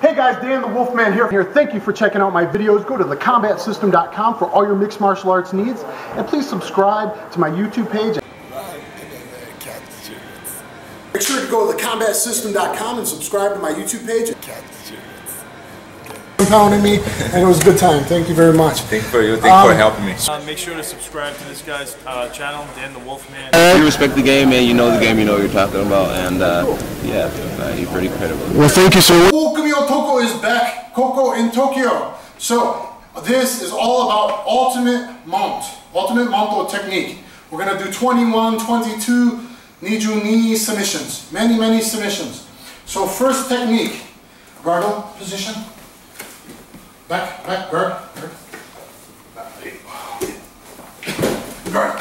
Hey guys, Dan the Wolfman here. Thank you for checking out my videos. Go to thecombatsystem.com for all your mixed martial arts needs. And please subscribe to my YouTube page. Make sure to go to thecombatsystem.com and subscribe to my YouTube page. Pounding me, and it was a good time. Thank you very much. Thank you for helping me. Make sure to subscribe to this guy's channel, Dan the Wolfman. You respect the game, man. You know the game. You know what you're talking about, and yeah, you're pretty credible. Well, thank you, sir. Kumio Toko is back. Koko in Tokyo. So this is all about ultimate mount technique. We're gonna do 21, 22 Niju knee submissions. Many submissions. So first technique, gargle position. Back, guard. Guard.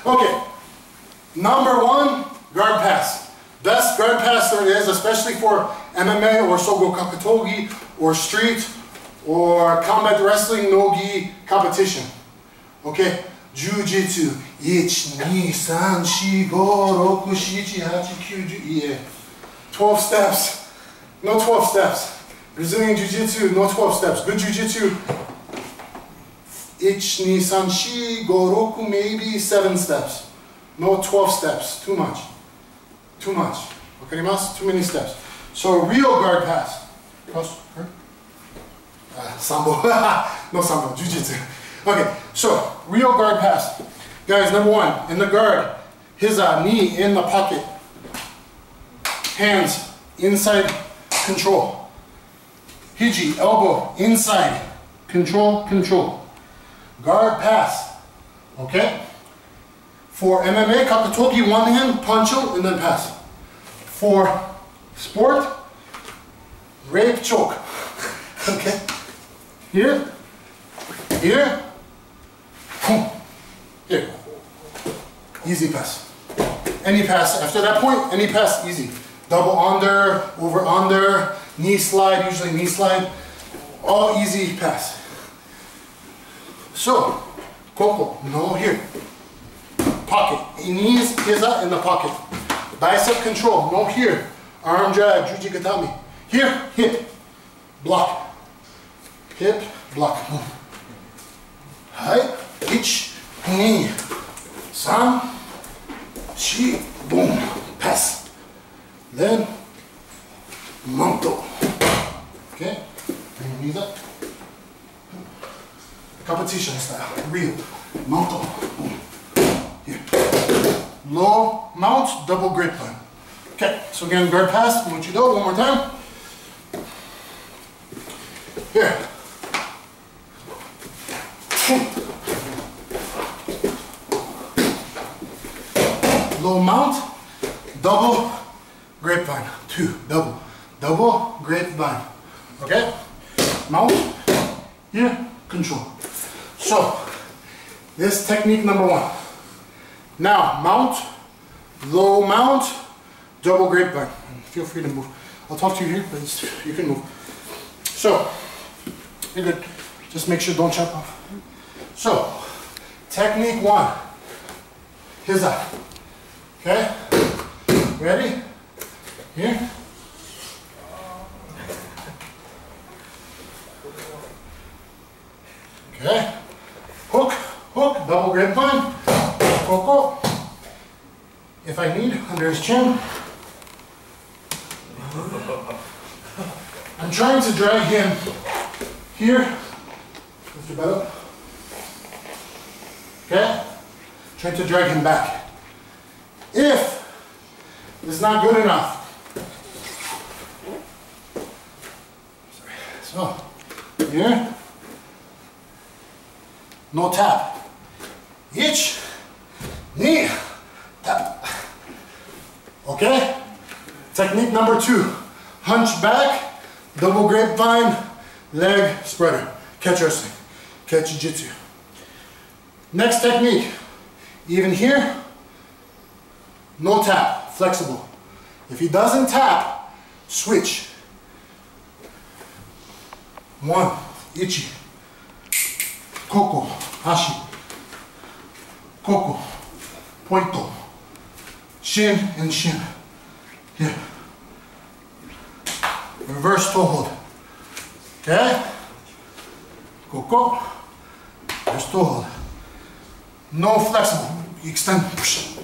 Okay. Number one, guard pass. Best guard pass there is, especially for MMA or Sogo Kakatogi or street or combat wrestling no-gi competition. Okay, Jiu-jitsu. 1, 2, 3, 4, 5, 6, 7, 8, 9, 10. Yeah. 12 steps. No 12 steps. Brazilian Jiu-Jitsu, no 12 steps. Good Jiu-Jitsu, 1, 2, 3, 4, 5, 6, maybe 7 steps. No 12 steps. Too much. Wakarimasu? Too many steps. So real guard pass. Cross, guard. Sambo. No sambo. Jiu-Jitsu. Okay, so real guard pass. Guys, number one, in the guard, his knee in the pocket. Hands inside control. Hiji, elbow, inside, control. Guard pass, okay? For MMA, Kakatogi, one hand, puncho, and then pass. For sport, rape choke, okay? Here, boom, here. Easy pass. Any pass, after that point, any pass, easy. Double under, over, knee slide, usually knee slide, all easy pass. So, Koko, no here. Pocket, knees, hiza in the pocket. Bicep control, no here. Arm drag, juji gatami. Here, hip, block. Hip, block, boom. Hai, ich, ni, san, shi, boom, pass. Then, manto. Okay, bring your knees up. Competition style, real. Manto. Boom. Here. Low mount, double grapevine. Okay, so again, guard pass, mochido, one more time. Here. Low mount, double grapevine. 2, double grapevine. Okay? Mount, here, control. So, this technique number one. Now, mount, low mount, double grapevine. Feel free to move. I'll talk to you here, but you can move. So, you're good. Just make sure don't chop off. So, technique one. Hiza. Okay? Ready? Here. Okay. Hook, double grapevine. Koko. If I need, under his chin. I'm trying to drag him here. Lift your butt up. Okay? Trying to drag him back. If it's not good enough. So, here. No tap. Each knee tap. Okay? Technique number two. Hunch back, double grapevine, leg spreader. Catch wrestling. Catch jitsu. Next technique. Even here, no tap. Flexible. If he doesn't tap, switch. 1, ichi. Koko, hashi. Koko, pointo. Shin and shin. Here. reverse toe hold. Okay? Go. Reverse toe hold. No flexible. Extend, push.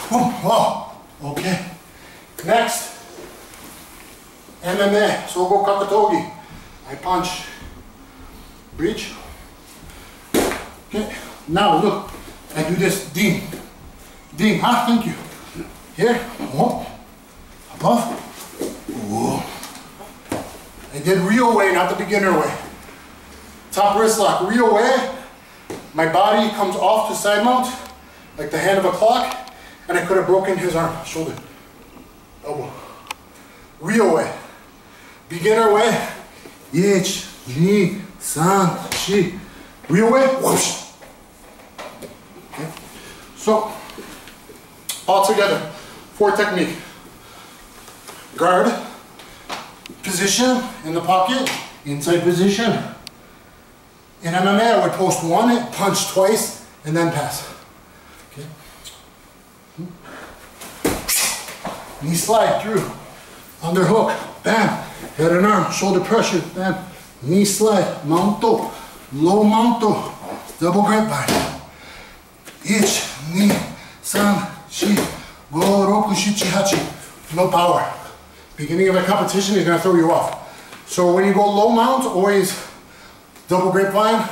Boom. Oh, okay. Next, MMA, Sogo Kakatogi. I punch, breach. Okay, now look, I do this, ding, thank you. Here, whoop, above, whoa. I did real way, not the beginner way. Top wrist lock, real way. My body comes off to side mount, like the hand of a clock, and I could have broken his arm, shoulder, elbow. Real way. Beginner way, 1, 2, 3, 4. Real way, whoosh. Okay. So, all together, 4 technique. Guard, position in the pocket, inside position. In MMA, I would post 1, punch twice, and then pass. Okay. Knee slide through, underhook, bam, head and arm, shoulder pressure, bam, knee slide, mounto, low mounto, double grapevine. 1, 2, 3, 4, 5, 6, 7, 8. No power. Beginning of a competition, he's gonna throw you off. So when you go low mount, always double grapevine,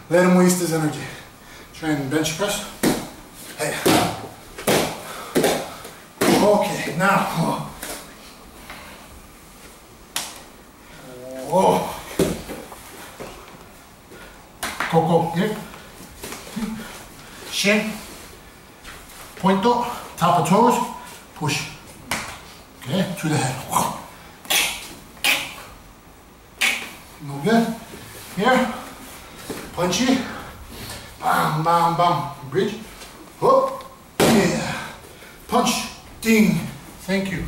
let him waste his energy. Try and bench press. Hey. Okay, now. Oh. Go, here. Shin. Point up, top of toes, push. Okay, to the head. No good. Here. Punchy. Bam, bam, bam. Bridge. Hook. Yeah. Punch. Ding. Thank you.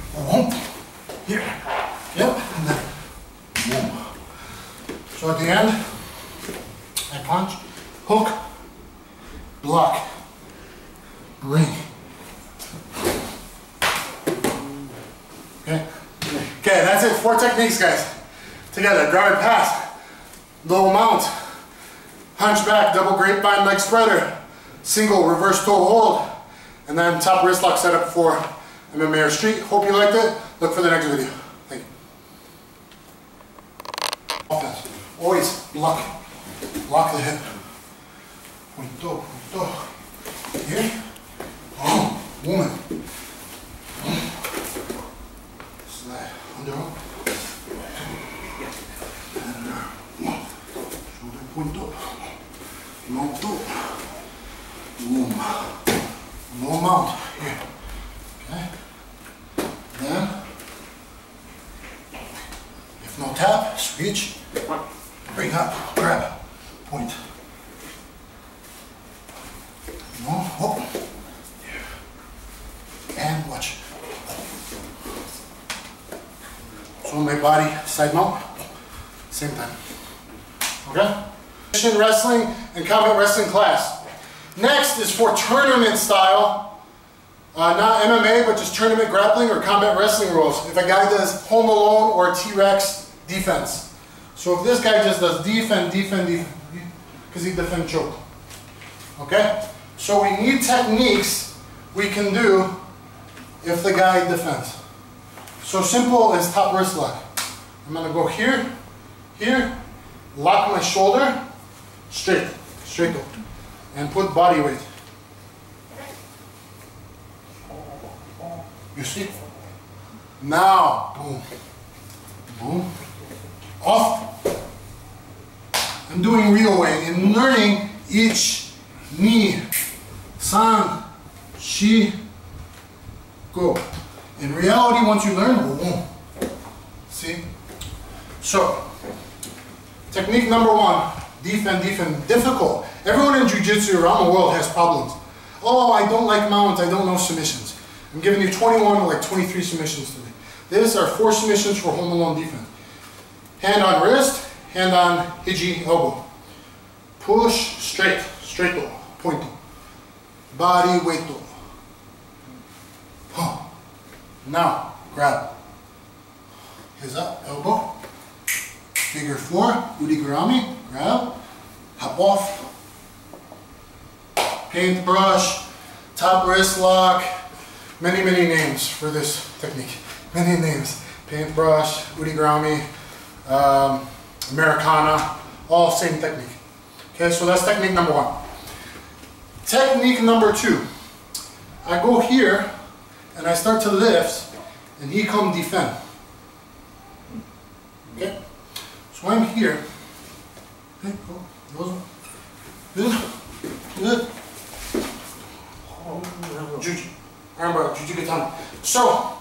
Here. Yep. And then. Boom. So at the end, I punch, hook, block, bring. Okay. Okay, that's it. 4 techniques, guys. Together. Guard, pass, low mount, hunch back, double grapevine leg spreader, single reverse toe hold, and then top wrist lock setup for MMA or street. Hope you liked it. Look for the next video. Thank you. Offense. Always block the hip. Punto. Here. Oh, woman. Slide. Underhook. Shoulder punto. Mounto. Boom. No mount. Here. Okay. Then, if no tap, switch. Bring up, grab, point. No, hop. And watch. So my body, side mount, same time. Okay? Wrestling and combat wrestling class. Next is for tournament style, not MMA, but just tournament grappling or combat wrestling rules. If a guy does home alone or T-Rex defense. So if this guy just does defend, because he defend choke. Okay? So we need techniques we can do if the guy defends. So simple as top wrist lock. I'm gonna go here, lock my shoulder, straight up, and put body weight. You see? Now, boom, boom, off. I'm doing real way in learning each knee, san, shi, go. In reality, once you learn, boom. See? So, technique number 1, defend, difficult. Everyone in jiu-jitsu around the world has problems. Oh, I don't like mounts, I don't know submissions. I'm giving you 21 or like 23 submissions today. These are 4 submissions for home alone defense. Hand on wrist, hand on hiji elbow. Push, straight to, point to. Body weight to. Now, grab. Heads up, elbow. Figure 4, udigarami, grab, hop off. Paintbrush, top wrist lock. Many names for this technique. Many names. Paintbrush, udigarami, Americana, all same technique. Okay, so that's technique number 1. Technique number 2. I go here and I start to lift and he come defend. Okay? So I'm here. Okay, go. Good. Good. Juji. Armbar, Juji Gatana. So,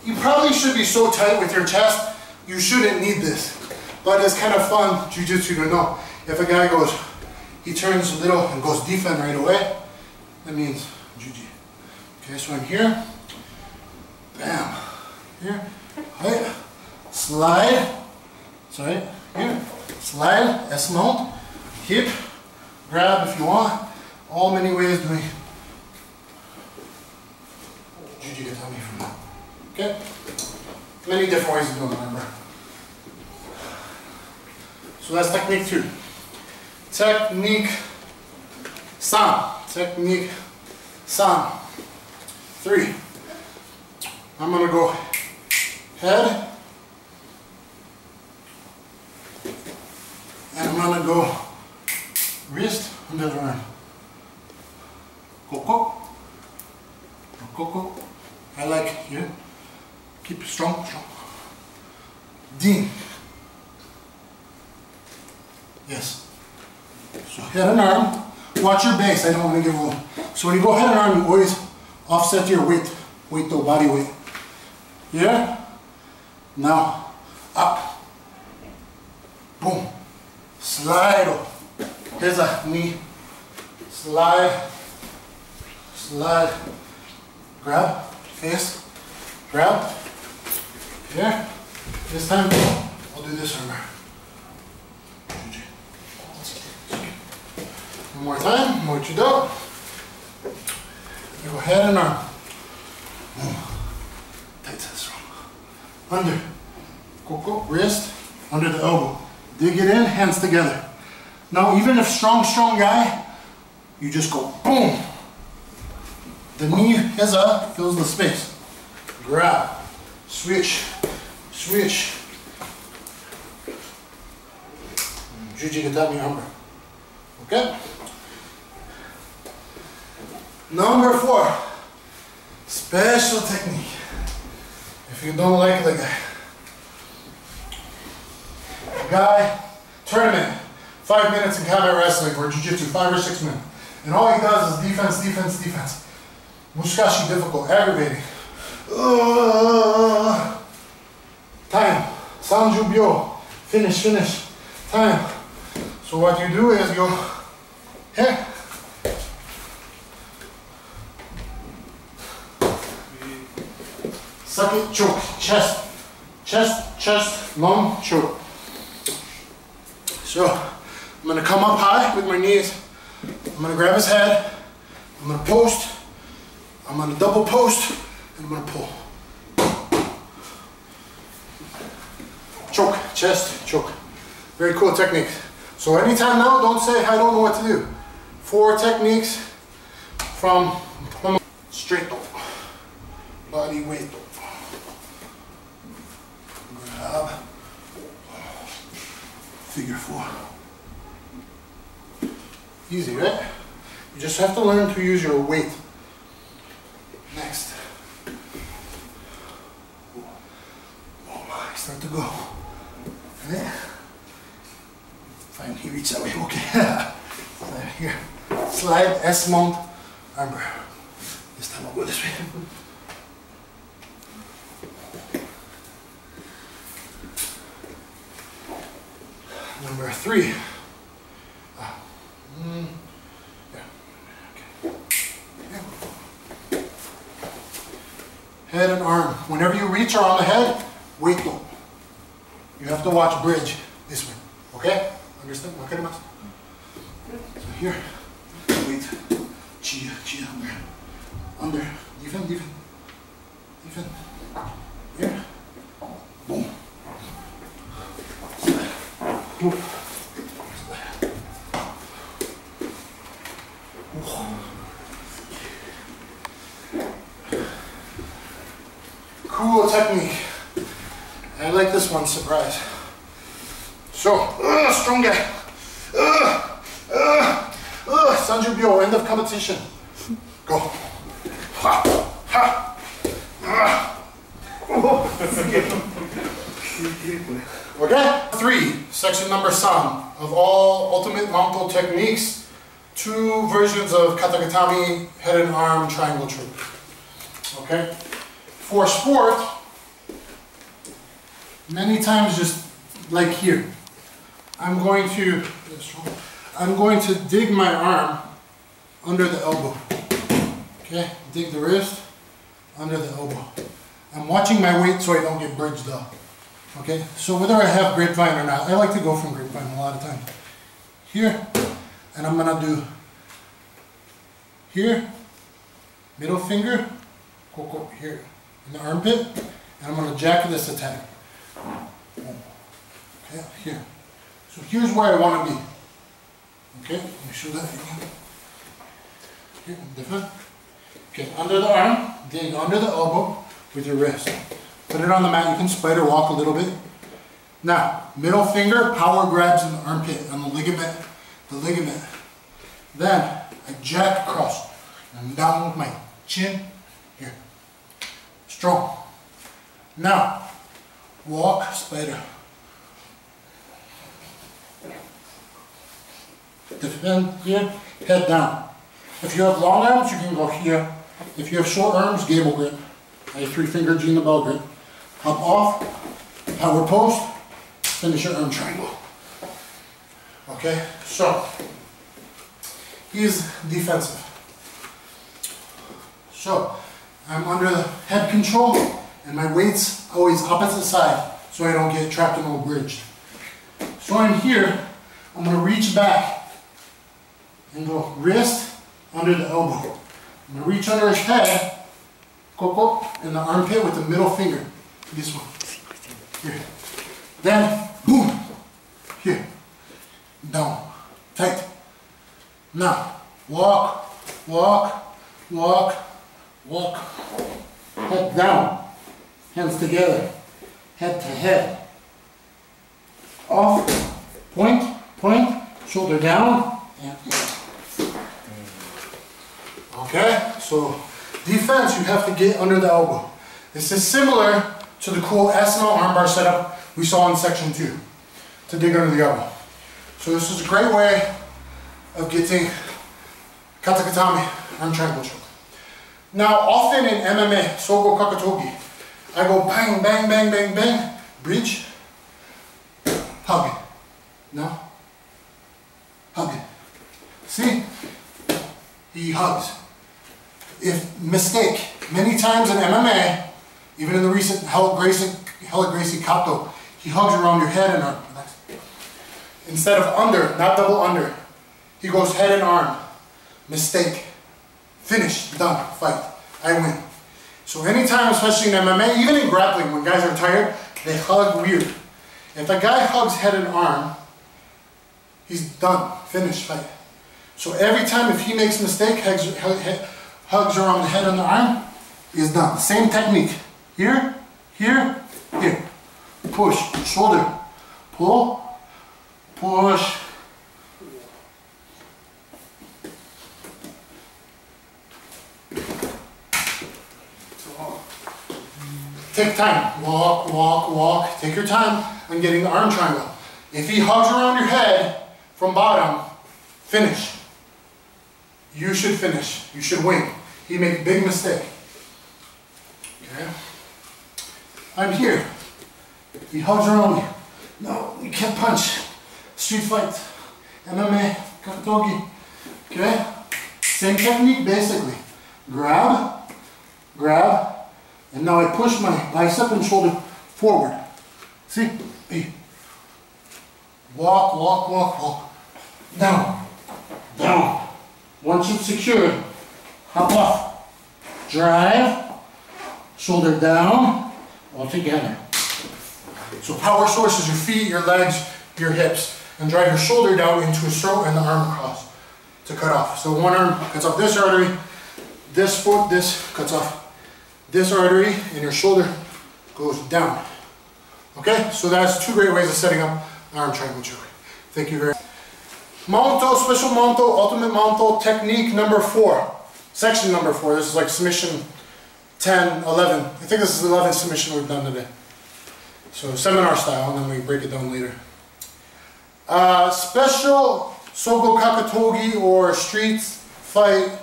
you probably should be so tight with your chest, you shouldn't need this. But it's kind of fun jiu-jitsu to know. If a guy goes, he turns a little and goes defend right away, that means Juji. Okay, so I'm here. Bam. Here. Right. Slide. Sorry. Here. Slide. S-mount. Hip. Grab if you want. All many ways doing Juji Gatami from that. Okay? Many different ways of doing it, remember. So that's technique 2. Technique san. Technique san. 3. I'm going to go head. And I'm going to go wrist under the arm. Coco. Coco. I like here. Keep it strong. Dean. Yes. So head and arm. Watch your base. I don't want to give room. So when you go head and arm, you always offset your weight. Weight to body weight. Here. Now up. Boom. Slide. Here's a knee. Slide. Slide. Grab. Face. Grab. Here. This time I'll do this armbar. One more time. More to do. Go head and arm. Tight strong. Under. Coco. Wrist. Under the elbow. Dig it in. Hands together. Now even if strong guy, you just go boom. The knee fills the space. Grab. Switch. Switch. Juji Gatami armbar. Okay? Number 4. Special technique. If you don't like the guy, tournament, 5 minutes in combat wrestling or jiu-jitsu, 5 or 6 minutes. And all he does is defense. Mushkashi, difficult, aggravating. Time. Sanju Byo. Finish. Time. So what you do is you here. Suck it, choke. Chest, long, choke. So I'm gonna come up high with my knees. I'm gonna grab his head. I'm gonna post. I'm gonna double post, and I'm gonna pull. Choke, chest, choke. Very cool technique. So anytime now, don't say I don't know what to do. 4 techniques from straight up. Body weight. Grab. Figure 4. Easy, right? You just have to learn to use your weight. Next. I start to go. Right? Fine, he reaches that way. Okay. Here. Slide, S-mount, armbar. This time I'll go this way. Number 3. Yeah. Okay. Head and arm. Whenever you reach around the head, weight low. You have to watch bridge this way. Okay? Understand? Wakarimasu? So here, weight. Chia, under. Defend. Here. Boom. Cool technique. I like this one, surprise. So, strong guy. Sanjubyo, end of competition. Go. Ha, ha. Okay? 3, section number 3 of all ultimate Manto techniques. 2 versions of katagatame, head and arm, triangle choke. Okay? For sport, many times just like here, I'm going to dig my arm under the elbow. Okay, dig the wrist under the elbow. I'm watching my weight so I don't get bridged up. Okay, so whether I have grapevine or not, I like to go from grapevine a lot of times. Here, and I'm gonna do here, middle finger, here in the armpit, and I'm gonna jack this attack. Okay, here. So here's where I want to be. Okay, let me show that again. Here, different. Okay, under the arm, dig under the elbow with your wrist. Put it on the mat. You can spider walk a little bit. Now, middle finger, power grabs in the armpit on the ligament. Then I jack across and down with my chin here. Strong. Now, walk, spider. Defend here, head down. If you have long arms, you can go here. If you have short arms, gable grip. I have 3-finger Gina Bell grip. Hop off, power post, finish your arm triangle. Okay, so he's defensive. So I'm under the head control and my weight's always opposite side so I don't get trapped in a bridge. So I'm here, I'm gonna reach back and go wrist under the elbow. I'm gonna reach under his head, in the armpit with the middle finger. This one. Here. Then, boom. Here. Down. Tight. Now, walk, walk, walk, walk. Head down. Hands together. Head to head. Off. Point, point. Shoulder down. And okay, so defense, you have to get under the elbow. This is similar to the cool asana armbar setup we saw in section 2, to dig under the elbow. So this is a great way of getting katagatame arm triangle choke. Now, often in MMA, sogo kakatogi, I go bang, bang, bang, bang, bang, bridge, hug. No? Hug. See? He hugs. If mistake, many times in MMA, even in the recent Hella Gracie Kato, he hugs around your head and arm. Instead of under, not double under, he goes head and arm. Mistake. Finish. Done. Fight. I win. So anytime, especially in MMA, even in grappling, when guys are tired, they hug weird. If a guy hugs head and arm, he's done. Finish. Fight. So every time if he makes a mistake, hugs around the head and the arm, is done. Same technique. Here, here, here. Push, shoulder, pull, push. Take time. Walk, walk, walk. Take your time on getting the arm triangle. If he hugs around your head from bottom, finish. You should finish. You should win. He made a big mistake. Okay. I'm here. He hugs around me. No, you can't punch. Street fight. MMA, kakatogi. Okay? Same technique basically. Grab, grab, and now I push my bicep and shoulder forward. See? Hey. Walk, walk, walk, walk. Down, down. Once it's secured, hop off. Drive, shoulder down, all together. So power source is your feet, your legs, your hips and drive your shoulder down into his throat and the arm across to cut off. So one arm cuts off this artery, this foot, this cuts off this artery, and your shoulder goes down. Okay, so that's two great ways of setting up an arm triangle choke. Thank you very much. Mounto, special mounto, ultimate mounto, technique number 4. Section number 4. This is like submission 10, 11. I think this is the 11th submission we've done today. So seminar style, and then we break it down later. Special Sogo Kakatogi or street fight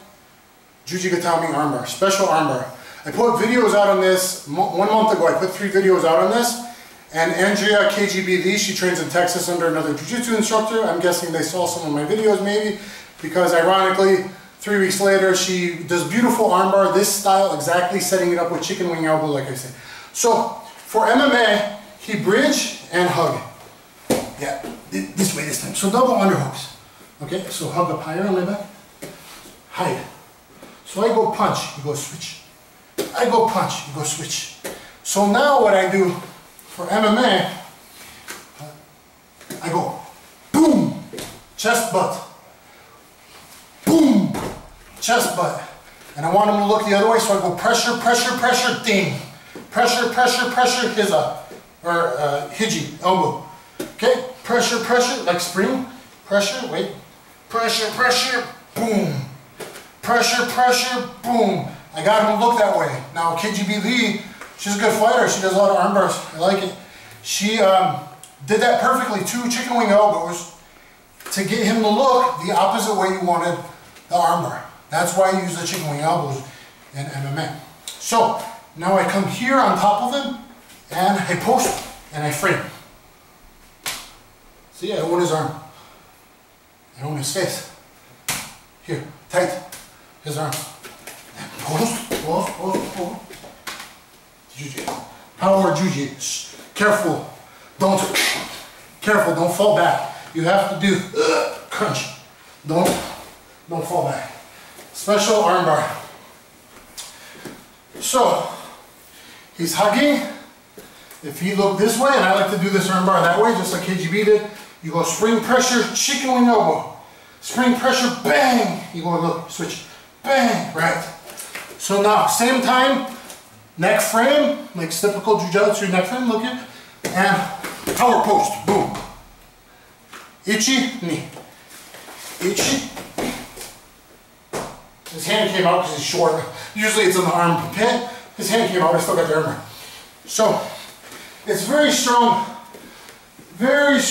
Jujigatami armbar. Special armbar. I put videos out on this 1 month ago. I put 3 videos out on this. And Andrea KGB Lee, she trains in Texas under another jiu-jitsu instructor. I'm guessing they saw some of my videos maybe, because ironically, 3 weeks later, she does beautiful armbar, this style, exactly setting it up with chicken wing elbow, like I said. So, for MMA, he bridge and hug. Yeah, this way this time. So double underhooks. Okay, so hug up higher on my back. Hide. So I go punch, he goes switch. I go punch, he goes switch. So now what I do for MMA, I go boom, chest butt. Boom, chest butt. And I want him to look the other way, so I go pressure, pressure, pressure, ding. Pressure, pressure, pressure, hiji, elbow. Okay, pressure, pressure, like spring. Pressure, wait. Pressure, pressure, boom. Pressure, pressure, boom. I got him to look that way. Now, KGB Lee, she's a good fighter. She does a lot of arm bars. I like it. She did that perfectly. 2 chicken wing elbows to get him to look the opposite way you wanted the arm bar. That's why I use the chicken wing elbows in MMA. So, now I come here on top of him, and I post, and I frame. See, I own his arm. I own his face. Here, tight, his arm. Post, post, post, post. Jiu-jitsu. Power jiu-jitsu. Careful, don't fall back. You have to do crunch. Don't fall back. Special arm bar. So, he's hugging. If he looked this way, and I like to do this arm bar that way, just like KGB did, you go spring pressure, chicken wing elbow. Spring pressure, bang. You go look, switch, bang, right. So now, same time, neck frame, like typical jiu-jitsu neck frame, look at, and power post, boom. Ichi, knee. Ichi. His hand came out because he's short. Usually it's in the arm pit. His hand came out, I still got the armor. So, it's very strong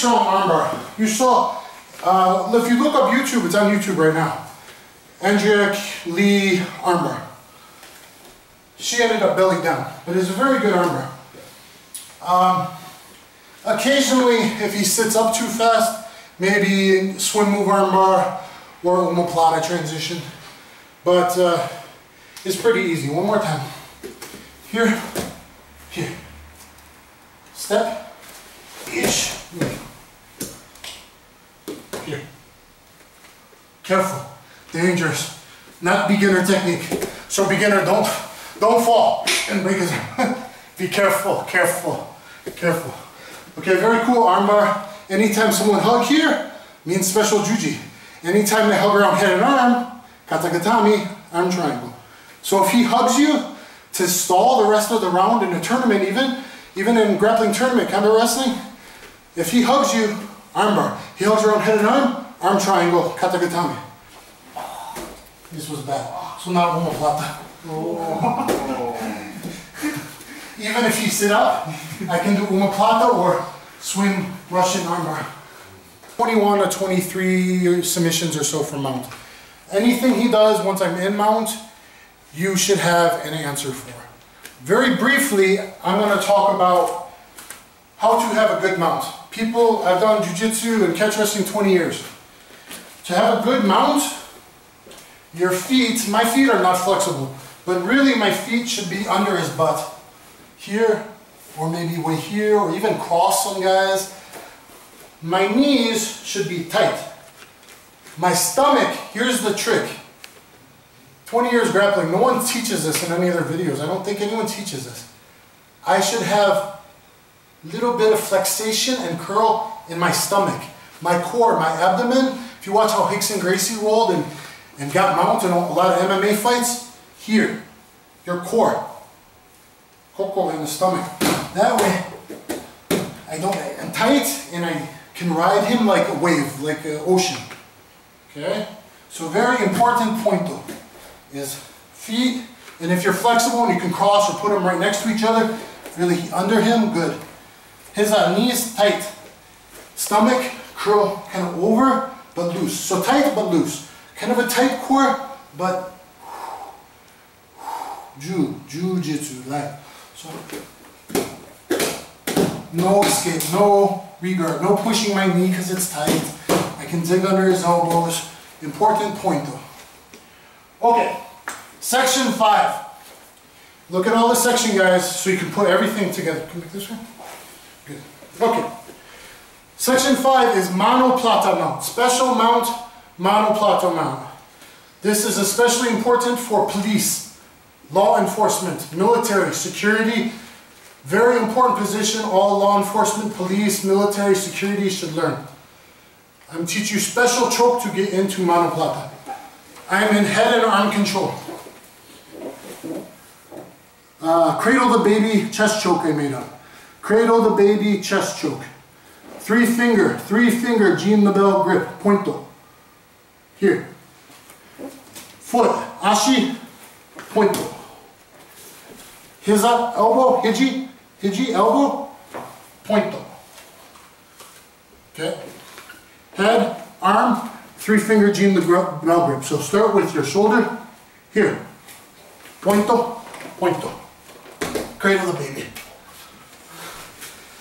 arm bar. You saw, if you look up YouTube, it's on YouTube right now. Andrea Lee arm bar. She ended up belly down, but it's a very good arm bar. Occasionally, if he sits up too fast, maybe swim move arm bar or omoplata transition. But it's pretty easy. One more time. Here, here. Step, ish, here. Careful, dangerous, not beginner technique. So beginner, don't fall and break his arm. Be careful, careful, careful. Okay, very cool armbar. Anytime someone hug here, means special juji. Anytime they hug around head and arm, katagatami, arm triangle. So if he hugs you to stall the rest of the round in a tournament, even in grappling tournament, combat wrestling, if he hugs you, armbar. He hugs around head and arm triangle, katagatami. This was bad. So now omoplata. Even if you sit up, I can do omoplata or swing Russian armbar. 21 or 23 submissions or so for mount. Anything he does once I'm in mount, you should have an answer for. Very briefly, I'm going to talk about how to have a good mount. I've done jiu-jitsu and catch wrestling 20 years. To have a good mount, your feet, my feet are not flexible, but really my feet should be under his butt. Here, or maybe way here, or even cross some guys. My knees should be tight. My stomach, here's the trick. 20 years grappling, no one teaches this in any of their videos. I don't think anyone teaches this. I should have a little bit of flexation and curl in my stomach, my core, my abdomen. If you watch how Rickson Gracie rolled and got mounted in a lot of MMA fights, here, your core, coco in the stomach. That way, I'm tight and I can ride him like a wave, like an ocean. Okay? So very important point though, is feet, and if you're flexible and you can cross or put them right next to each other, really under him, good. His knees tight. Stomach, curl kind of over, but loose. So tight, but loose. Kind of a tight core, but Jiu-jitsu, like. So, no escape, no regard, no pushing my knee because it's tight. I can dig under his elbows. Important point though. Okay, section 5. Look at all the section, guys, so you can put everything together. Can you make this one? Good. Okay. Section 5 is monoplata mount. Special mount, monoplata mount. This is especially important for police, law enforcement, military, security. Very important position all law enforcement, police, military, security should learn. I'm going to teach you special choke to get into monoplata. I'm in head and arm control. Cradle the baby chest choke I made up. Cradle the baby chest choke. Three finger Jean Labelle grip, pointo. Here. Foot, ashi, pointo. His up, elbow, hiji, elbow, pointo. Okay. Head, arm, three finger Jean Labelle grip. So start with your shoulder, here. Pointo, pointo. Cradle the baby.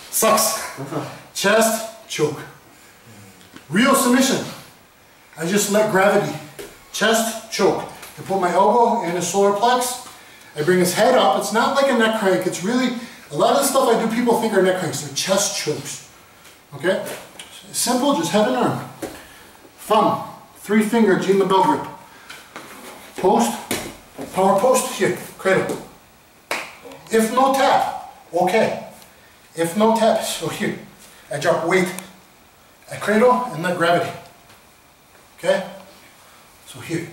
Sucks. Chest, choke. Real submission. I just let gravity. Chest, choke. I put my elbow in his solar plex. I bring his head up. It's not like a neck crank. It's really, a lot of the stuff I do, people think are neck cranks. They're chest chokes. Okay? Simple, just head and arm. Thumb, three finger Jean Labelle grip. Post, power post, here, cradle. If no tap, okay. If no tap, so here, I drop weight, I cradle and let gravity. Okay? So here.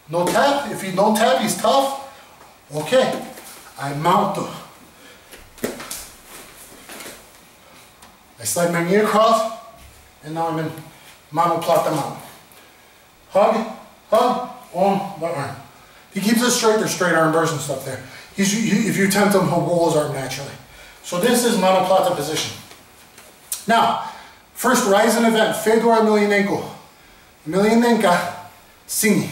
No tap, if you don't tap, he's tough. Okay, I mount. I slide my knee across, and now I'm in monoplata mount. Hug, on the arm. He keeps it straight, there's straight arm bars and stuff there. If you tempt him, he'll roll his arm naturally. So this is monoplata position. Now, first rising event, Fedor Emelianenko. Emelianenko, singi.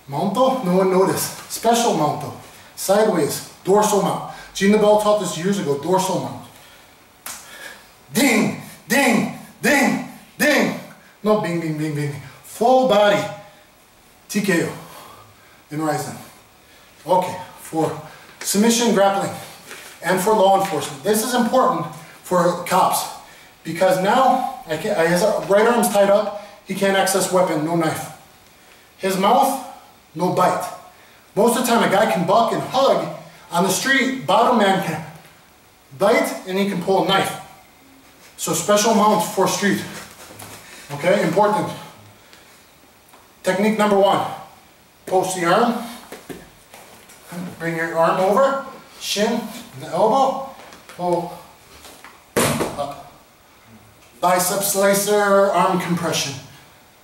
Mounto, no one noticed. Special mounto, sideways, dorsal mount. Jean Labelle taught this years ago, dorsal mount. Ding, ding, ding, ding. No bing, bing, bing, bing. Full body, TKO. In rising. Okay, for submission grappling and for law enforcement. This is important for cops because now his right arm's tied up, he can't access weapon, no knife. His mouth, no bite. Most of the time a guy can buck and hug on the street, bottom man can bite and he can pull a knife. So special mount for street. Okay, important. Technique number 1. Post the arm, bring your arm over, shin, and the elbow, pull up. Bicep slicer, arm compression.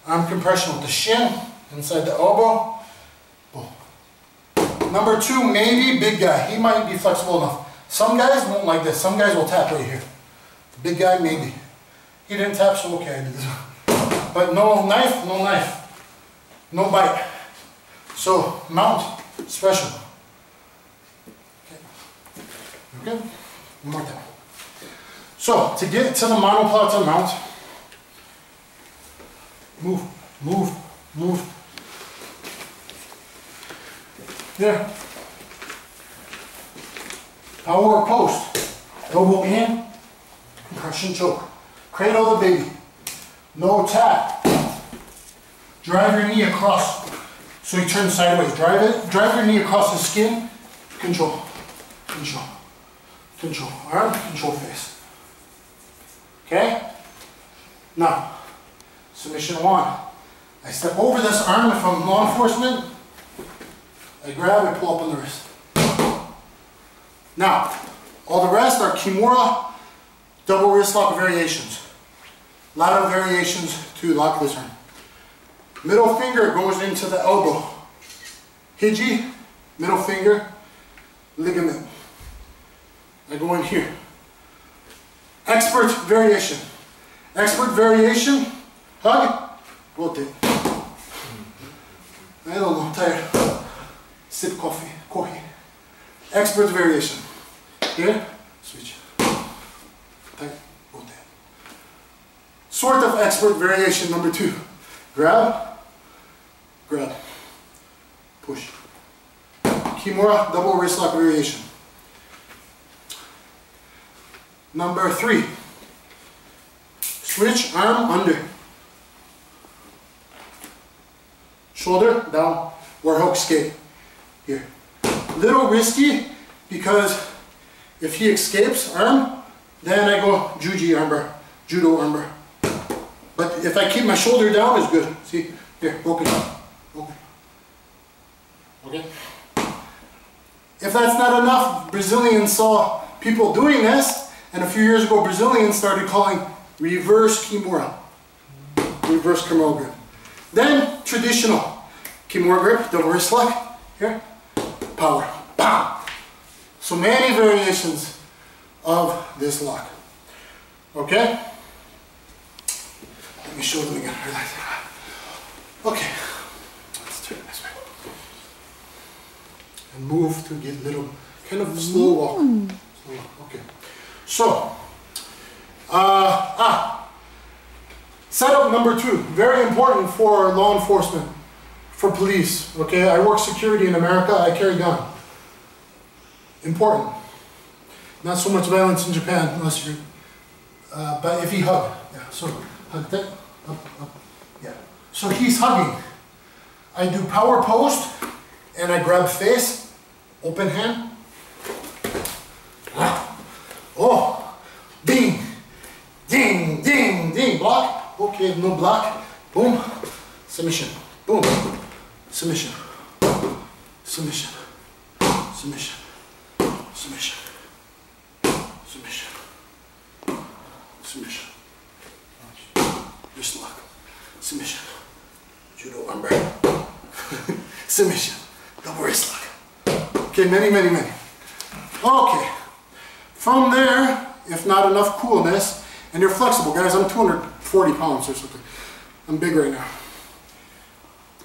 Arm compression with the shin, inside the elbow, pull. Number 2, maybe big guy. He might be flexible enough. Some guys won't like this. Some guys will tap right here. Big guy, maybe. He didn't tap, so okay, I did this. But no knife, no bite. So, mount, special. Okay. Okay? One more time. So, to get to the monoplata mount, move. There. Power post. Elbow in, compression choke. Cradle the baby. No tap. Drive your knee across. So you turn sideways. Drive your knee across the skin. Control. control arm, control face. Okay? Now, submission 1. I step over this arm if I'm law enforcement. I grab, I pull up on the wrist. Now, all the rest are Kimura double wrist lock variations. A lot of variations to lock this arm. Middle finger goes into the elbow. Hiji, middle finger, ligament. I go in here. Expert variation. Expert variation, hug, rotate. I don't know, tired. Sip coffee. Expert variation. Here, switch. Tight, rotate. Sort of expert variation number 2. Grab, grab, push. Kimura double wrist lock variation. Number 3. Switch arm under. Shoulder down, or hook skate. Here. Little risky because if he escapes arm, then I go juji armbar, judo armbar. But if I keep my shoulder down, it's good. See, here, open, open. Okay. If that's not enough, Brazilians saw people doing this, and a few years ago, Brazilians started calling reverse kimura, reverse kimura grip. Then traditional kimura grip, double wrist lock. Here, power, pow. So many variations of this lock. Okay. Let me show them again. Relax. Okay. Let's turn this way. And move to get little, kind of slow walk. Slow walk. Okay. So, setup number 2, very important for law enforcement, for police. Okay, I work security in America. I carry a gun. Important. Not so much violence in Japan, unless you're. But if he hug, yeah. So hug that. Up, yeah. So he's hugging. I do power post, and I grab face, open hand. Oh, ding, ding, ding, ding. Block. Okay, no block. Boom. Submission. Boom. Submission. Submission. Submission. Submission. Submission. Submission. Wrist lock. Submission. Judo armbar. Submission. Double wrist lock. Okay, many. Okay. From there, if not enough coolness, and you're flexible, guys, I'm 240 pounds or something. I'm big right now.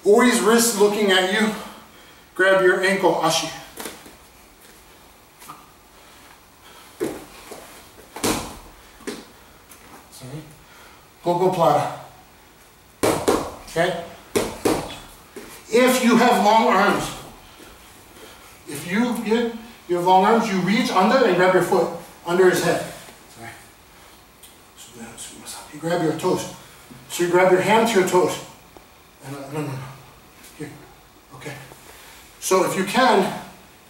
Always wrist looking at you. Grab your ankle, ashi. Sorry. Gogo plata. Okay? If you have long arms, you have long arms, you reach under and grab your foot under his head. Sorry. You grab your toes. So you grab your hand to your toes. No. Here. Okay. So if you can,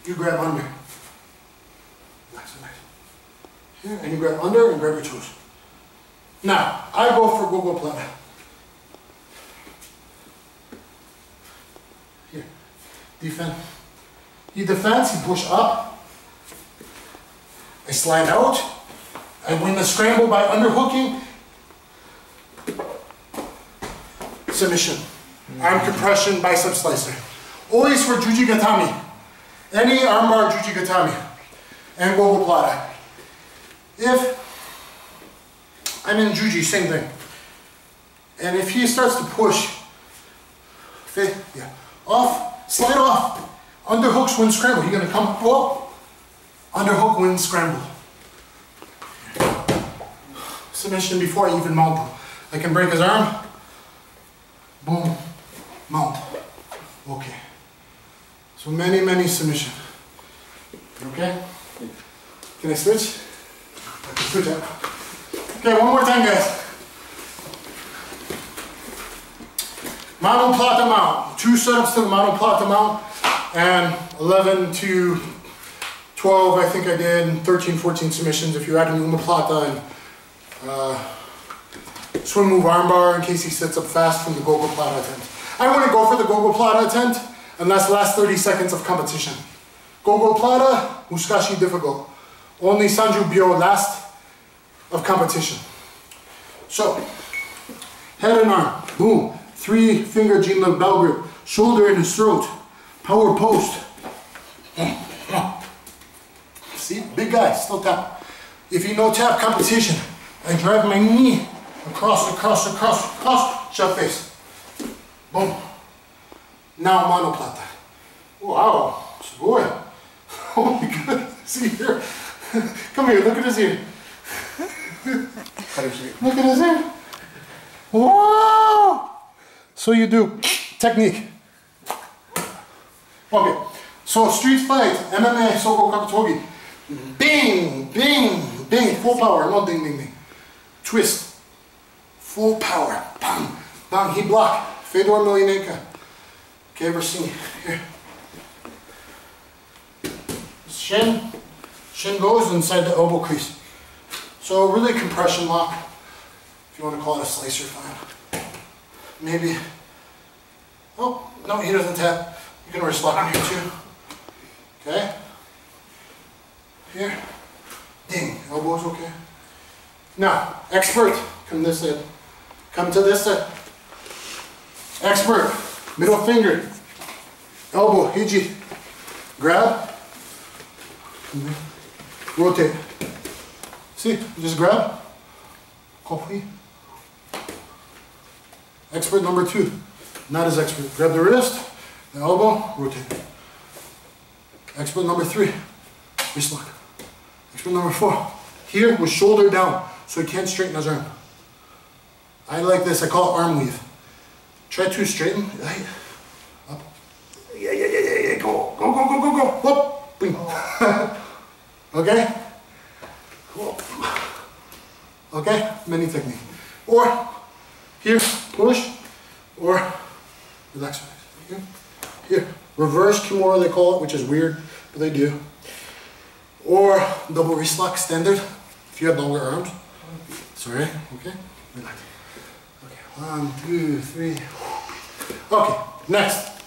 you grab under. Nice. Here, and you grab under and grab your toes. Now, I go for gogo plata. Here. Defend. He defends, he push up. I slide out. I win the scramble by underhooking. Submission. Arm compression, bicep slicer. Always for juji gatami. Any armbar juji gatami. And gogo plata. If I'm in juji, same thing. And if he starts to push, off, slide off. Underhooks, win scramble. You're gonna come up. Underhook, win scramble. Submission before I even mount him. I can break his arm. Boom. Mount. Okay. So many submission. Okay? Can I switch? I can switch out. Okay, one more time, guys. Mano plata mount. 2 setups to the mano plata mount and 11 to 12, I think I did 13, 14 submissions. If you're adding omoplata and swim move armbar in case he sits up fast from the gogoplata attempt. I wouldn't go for the gogoplata attempt unless last 30 seconds of competition. Gogoplata, muskashi difficult. Only Sanju Bio last of competition. So, head and arm, boom. 3-finger Jinlug bell grip, shoulder in his throat, power post. See, big guy, still tap. If you know tap competition, I drive my knee across, shove face. Boom. Now monoplata. Wow, boy. Oh my god, see here. Come here, look at his ear. Look at his ear. Wow. So you do technique. Okay, so street fight, MMA, Sogo Kakutogi. Bing, bing, bing, full power, no ding, ding, ding. Twist, full power, bang, bang, he block, Fedor Emelianenko. Okay, ever seen, here. Shin goes inside the elbow crease. So really compression lock, if you want to call it a slicer, fine. Maybe, oh, no, he doesn't tap. You can wrist lock in here too. Okay. Here. Ding. Elbows okay. Now, expert. Come this side. Come to this side. Expert. Middle finger. Elbow. Hiji. Grab. Rotate. See? Just grab. Coffee. Expert number 2. Not as expert. Grab the wrist. The elbow. Rotate. Expert number 3. Wrist lock. Expert number 4. Here with shoulder down, so he can't straighten his arm. I like this, I call it arm weave. Try to straighten, right? Up. Yeah, go. Whoop, boom. Okay? Whoop. Okay, many technique. Or, here, push, or relax. Here, reverse Kimura they call it, which is weird, but they do. Or double wrist lock, standard, if you have longer arms. Sorry, okay? Relax. Okay, 1, 2, 3. Okay, next.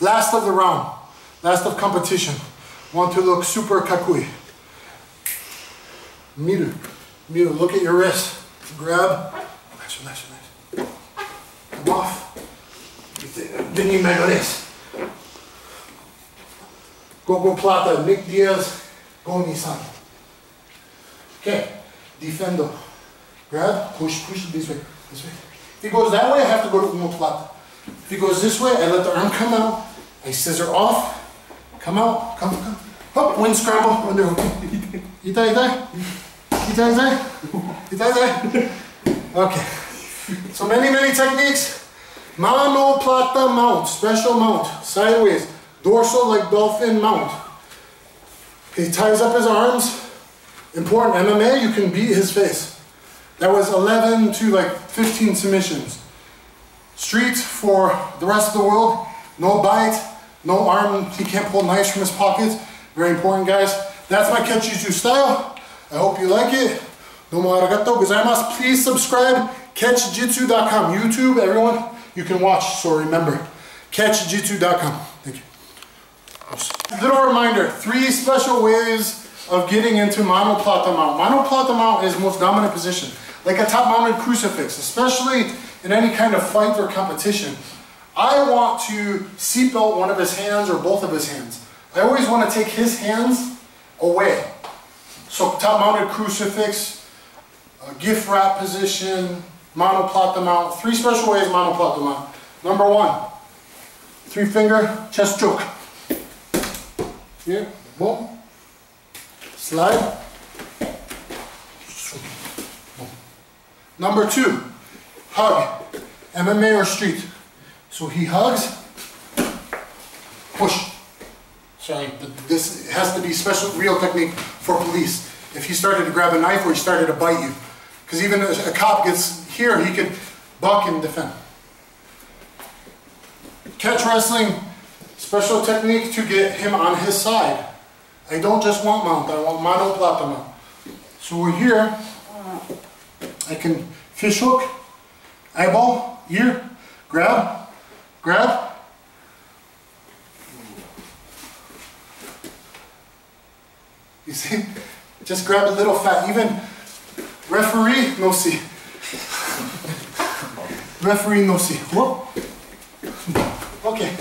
Last of the round, last of competition. Want to look super kakui. Miru, look at your wrist. Grab, relax. Come off. Then you measure this. Gogoplata, Nick Diaz, go Nissan. Okay, defendo. Grab, push this way. If he goes that way, I have to go to omoplata. If he goes this way, I let the arm come out. I scissor off. Come out, come. Hop, wind scramble, under hook. Itai. Okay, so many techniques. Monoplata mount, special mount, sideways. Dorsal like dolphin mount. He ties up his arms. Important, MMA, you can beat his face. That was 11 to like 15 submissions. Street for the rest of the world, no bite, no arm, he can't pull knives from his pockets. Very important, guys. That's my catchjitsu style. I hope you like it. Domo arigato gozaimasu. Please subscribe, catchjitsu.com. YouTube, everyone, you can watch, so remember, catchjitsu.com. Thank you. Little reminder, 3 special ways of getting into monoplata mount. Monoplata mount is most dominant position, like a top-mounted crucifix, especially in any kind of fight or competition. I want to seatbelt one of his hands or both of his hands. I always want to take his hands away. So top-mounted crucifix, gift wrap position, monoplata mount. 3 special ways monoplata mount. Number 1, 3-finger chest choke. Here, boom, slide, boom. Number 2, hug, MMA or street. So he hugs, push. Sorry, this has to be special, real technique for police. If he started to grab a knife or he started to bite you. Because even if a cop gets here, he could buck and defend. Catch wrestling. Special technique to get him on his side. I don't just want mount, I want mano plata mount. So we're here, I can fish hook, eyeball, ear, grab, grab. You see, just grab a little fat, even referee, no see. Referee, no see. Whoop. Okay.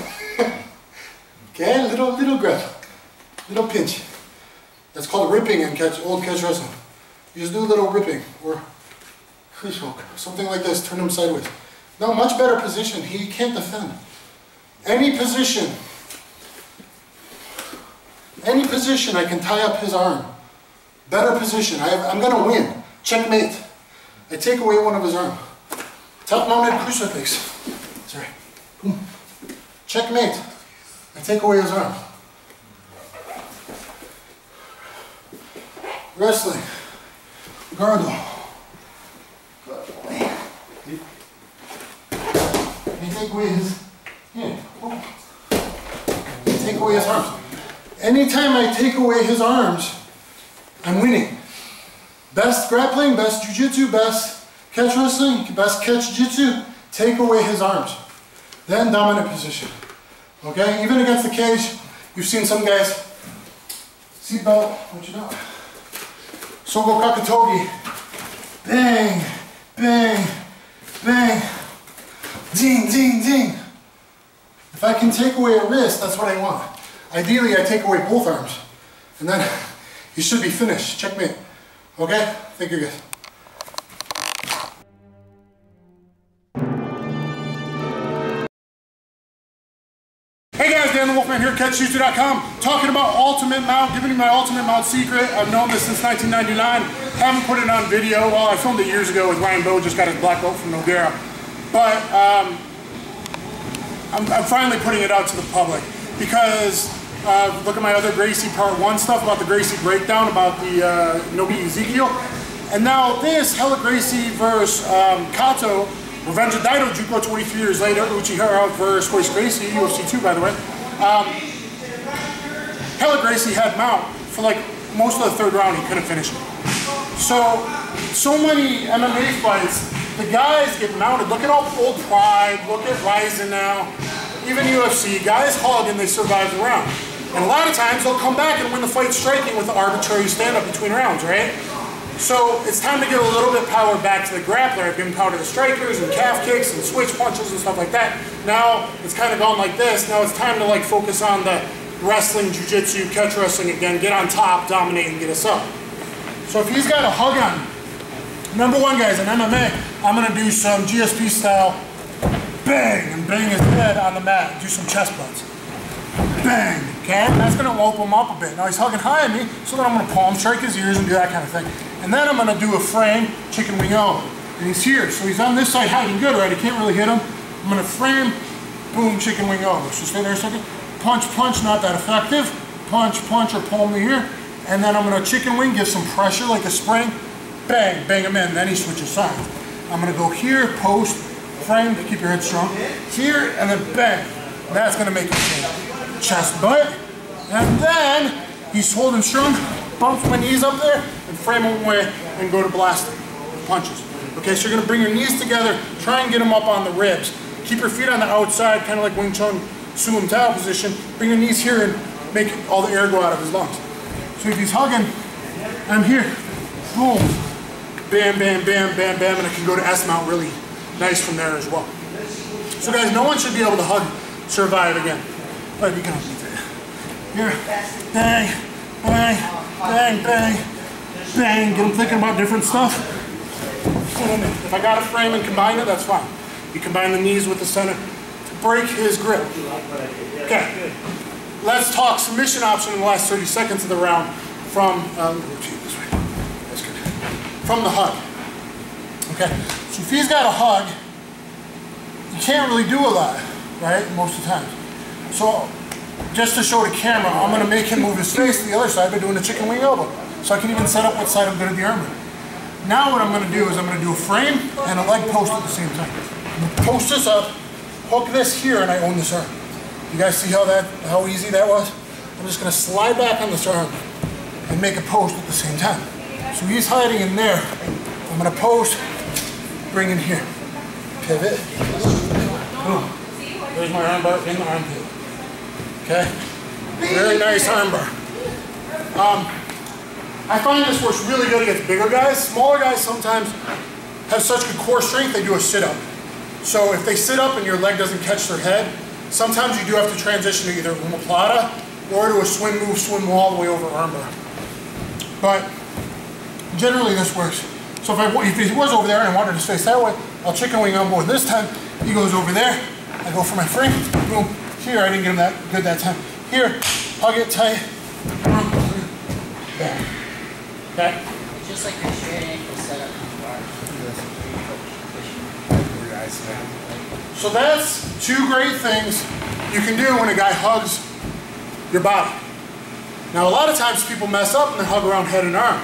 Okay, little grab, little pinch. That's called ripping in old catch wrestling. You just do a little ripping or fish hook, something like this, turn him sideways. Now, much better position, he can't defend. Any position I can tie up his arm. Better position, I'm gonna win. Checkmate. I take away one of his arm. Top mounted crucifix. Sorry. Boom. Checkmate. I take away his arm. Wrestling. Gargle. You take away his hand. You take away his arms. Anytime I take away his arms, I'm winning. Best grappling, best jiu-jitsu, best catch wrestling, best catch jitsu, take away his arms. Then dominant position. Okay, even against the cage, you've seen some guys, seatbelt, what you know? Sogo kakatogi, bang, bang, bang, ding, ding, ding. If I can take away a wrist, that's what I want. Ideally, I take away both arms, and then he should be finished. Checkmate. Okay? Thank you guys. Hey guys, DanTheWolfman here, catchjitsu.com, talking about ultimate mount, giving you my ultimate mount secret. I've known this since 1999. Haven't put it on video. Well, I filmed it years ago with Ryan Bowe, just got his black belt from Noguera. But I'm finally putting it out to the public because look at my other Gracie Part 1 stuff about the Gracie breakdown, about the Nogi Ezekiel. And now this, Hella Gracie versus Kato, Revenge of Daido Juko 23 years later, Uchihara versus Royce Gracie, UFC 2 by the way. Hella Gracie had mount for like most of the third round, he couldn't finish it. So many MMA fights, the guys get mounted. Look at all old Pride, look at Ryzen now, even UFC, guys hug and they survive the round. And a lot of times they'll come back and win the fight striking with the arbitrary stand-up between rounds, right? So it's time to get a little bit power back to the grappler. I've given power to the strikers and calf kicks and switch punches and stuff like that. Now it's kind of gone like this. Now it's time to like focus on the wrestling, jiu-jitsu, catch wrestling again, get on top, dominate, and get us up. So if he's got a hug on, number one guys, in MMA, I'm gonna do some GSP style, bang, and bang his head on the mat, do some chest butts. Bang, okay? That's gonna open him up a bit. Now he's hugging high at me, so then I'm gonna palm strike his ears and do that kind of thing. And then I'm gonna do a frame, chicken wing elbow. And he's here, so he's on this side hiding good, right? I can't really hit him. I'm gonna frame, boom, chicken wing elbow. So stay there a second. Punch, punch, not that effective. Punch, punch, or palm to here. And then I'm gonna chicken wing, give some pressure like a spring. Bang, bang him in, then he switches sides. I'm gonna go here, post, frame, keep your head strong. Here, and then bang. That's gonna make him change. Chest butt, and then he's holding strong, bumps my knees up there, and frame him away, and go to blasting punches. Okay, so you're gonna bring your knees together, try and get them up on the ribs. Keep your feet on the outside, kind of like Wing Chun Suum Tao position. Bring your knees here and make all the air go out of his lungs. So if he's hugging, I'm here, boom, bam, bam, bam, bam, bam, and I can go to S mount really nice from there as well. So guys, no one should be able to hug, survive again. But you can beat that. Here, bang, bang, bang, bang, bang. Get him thinking about different stuff. If I got a frame and combine it, that's fine. You combine the knees with the center to break his grip. Okay, let's talk submission option in the last 30 seconds of the round from, this way. That's good. From the hug. Okay, so if he's got a hug, you can't really do a lot, right, most of the time. So, just to show the camera, I'm going to make him move his face to the other side by doing a chicken wing elbow. So I can even set up what side I'm going to do the arm with. Now what I'm going to do is I'm going to do a frame and a leg post at the same time. I'm going to post this up, hook this here, and I own this arm. You guys see how easy that was? I'm just gonna slide back on this arm and make a post at the same time. So he's hiding in there. I'm gonna post, bring in here. Pivot. Boom. There's my arm bar in the armpit. Okay? Very nice arm bar. I find this works really good against bigger guys. Smaller guys sometimes have such good core strength, they do a sit-up. So if they sit up and your leg doesn't catch their head, sometimes you do have to transition to either omoplata or to a swim move, swim all the way over armbar. But generally this works. So if he was over there and I wanted to face that way, I'll chicken wing elbow. This time he goes over there. I go for my frame. Boom. Here I didn't get him that good that time. Here, hug it tight. Back. Okay. It's just like your straight ankle setup in the bar. So that's two great things you can do when a guy hugs your body. Now a lot of times people mess up and they hug around head and arm.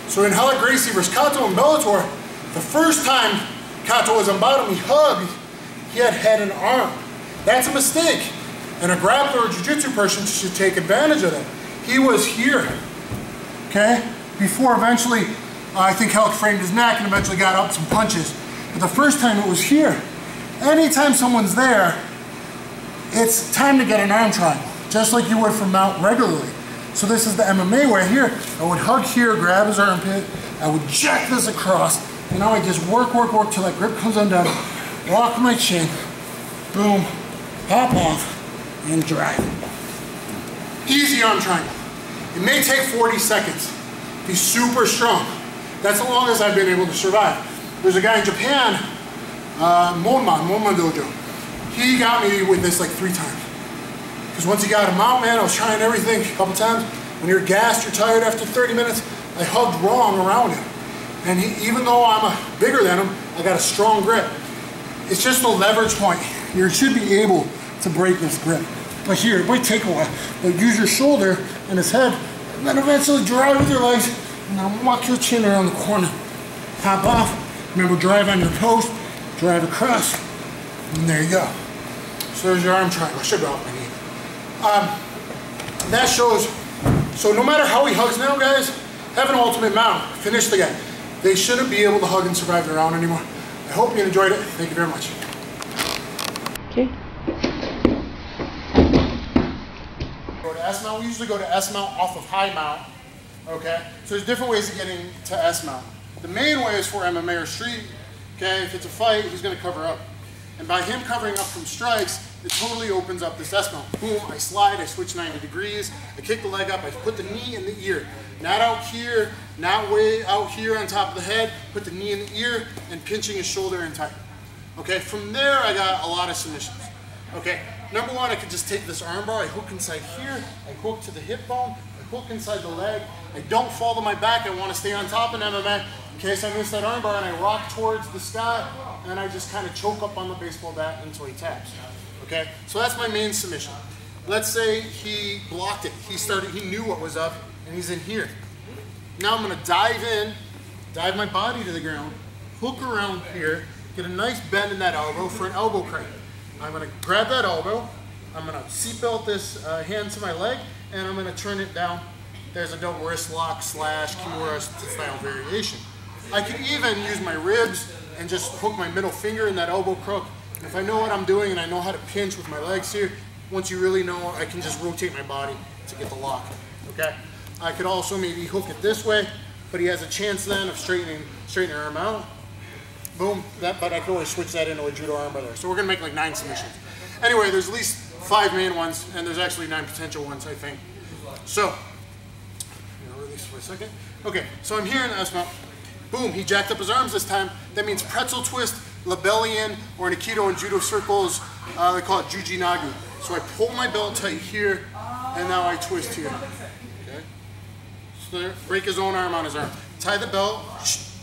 So in Hella Gracie versus Kato in Bellator, the first time Kato was on bottom, he hugged, he had head and arm. That's a mistake. And a grappler or jiu-jitsu person should take advantage of that. He was here, okay? Before eventually, I think Hella framed his neck and eventually got up some punches. But the first time it was here. Anytime someone's there, it's time to get an arm triangle, just like you would from mount regularly. So this is the MMA way. Here, I would hug here, grab his armpit, I would jack this across, and now I just work till that grip comes undone, lock my chin, boom, pop off, and drive. Easy arm triangle. It may take 40 seconds. Be super strong. That's as long as I've been able to survive. There's a guy in Japan, Monman Dojo. He got me with this like 3 times. Because once he got him out, man, I was trying everything a couple times. When you're gassed, you're tired after 30 minutes, I hugged wrong around him. And even though I'm bigger than him, I got a strong grip. It's just a leverage point. You should be able to break this grip. But here, it might take a while. But use your shoulder and his head, and then eventually drive with your legs, and then walk your chin around the corner. Pop off. Remember, drive on your post, drive across, and there you go. So there's your arm triangle. I should go off my knee. That shows, so no matter how he hugs now, guys, have an ultimate mount. Finish the guy. They shouldn't be able to hug and survive the round anymore. I hope you enjoyed it. Thank you very much. Okay. Go to S mount. We usually go to S mount off of high mount. Okay? So there's different ways of getting to S mount. The main way is for MMA or street. Okay? If it's a fight, he's going to cover up. And by him covering up from strikes, it totally opens up this S mount. Boom, I slide, I switch 90 degrees, I kick the leg up, I put the knee in the ear. Not out here, not way out here on top of the head, put the knee in the ear and pinching his shoulder in tight. Okay, from there I got a lot of submissions. Okay, number one, I could just take this arm bar, I hook inside here, I hook to the hip bone, I hook inside the leg, I don't fall to my back, I want to stay on top in MMA. In case I miss that arm bar and I rock towards the sky, and I just kind of choke up on the baseball bat until he taps. Okay, so that's my main submission. Let's say he blocked it. He knew what was up, and he's in here. Now I'm gonna dive in, dive my body to the ground, hook around here, get a nice bend in that elbow for an elbow crane. I'm gonna grab that elbow, I'm gonna seatbelt this hand to my leg, and I'm gonna turn it down. There's a double wrist lock / Kimura style variation. I could even use my ribs and just hook my middle finger in that elbow crook. If I know what I'm doing and I know how to pinch with my legs here, once you really know, I can just rotate my body to get the lock, okay? I could also maybe hook it this way, but he has a chance then of straightening her arm out. Boom, but I can always switch that into a judo arm bar there. So we're gonna make like 9 submissions. Anyway, there's at least 5 main ones, and there's actually 9 potential ones, I think. So, I'm gonna release for a second. Okay, so I'm here in the S mount. Boom, he jacked up his arms this time. That means pretzel twist, labellian, or in Aikido and Judo circles, they call it Juji Nagu. So I pull my belt tight here, and now I twist here. Okay? So there, break his own arm on his arm. Tie the belt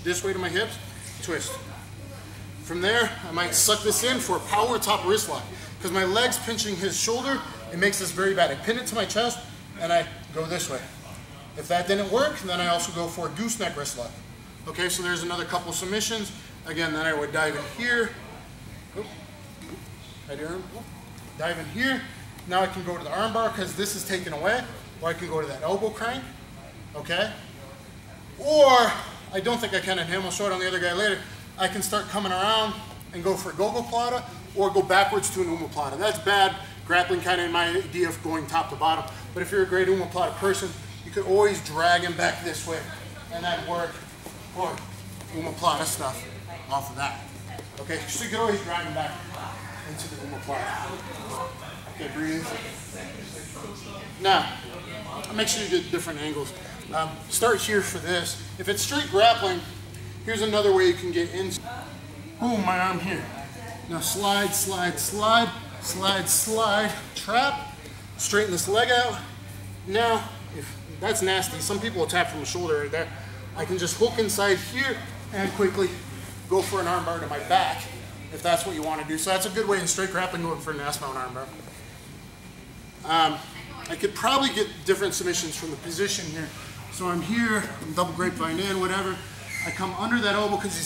this way to my hips, twist. From there, I might suck this in for a power top wrist lock. Because my leg's pinching his shoulder, it makes this very bad. I pin it to my chest, and I go this way. If that didn't work, then I also go for a gooseneck wrist lock. Okay, so there's another couple submissions. Again, then I would dive in here. Dive in here, Now I can go to the arm bar because this is taken away, or I can go to that elbow crank, okay? Or, I don't think I can in him, I'll show it on the other guy later. I can start coming around and go for a go-go plata, or go backwards to an omoplata. That's bad grappling, kind of in my idea of going top to bottom. But if you're a great omoplata person, you could always drag him back this way and then work or omoplata stuff off of that. Okay, so you can always drag him back into the omoplata. Okay, breathe. Now, make sure you get different angles. Start here for this. If it's straight grappling, here's another way you can get in. Boom, my arm here. Now slide, slide, slide, slide, slide, trap, straighten this leg out. Now, if that's nasty, some people will tap from the shoulder right there. I can just hook inside here and quickly go for an arm bar to my back, if that's what you want to do. So that's a good way in straight grappling, going for an ass mount arm bar. I could probably get different submissions from the position here. So I'm here, I'm double grapevine in, whatever. I come under that elbow because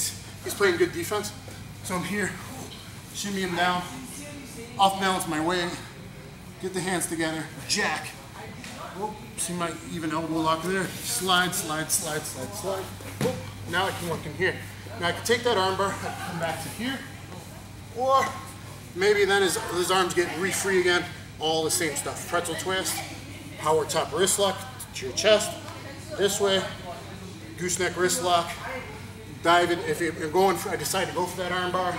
he's playing good defense. So I'm here, shimmy him down, off balance my weight, get the hands together, jack. Oh, see my even elbow lock there? Slide, slide, slide, slide, slide. Oh, now I can work in here. Now I can take that arm bar, I can come back to here, or maybe then his arms get free again, all the same stuff. Pretzel twist, power top wrist lock to your chest, this way, gooseneck wrist lock, dive in. If you're going for, I decide to go for that arm bar,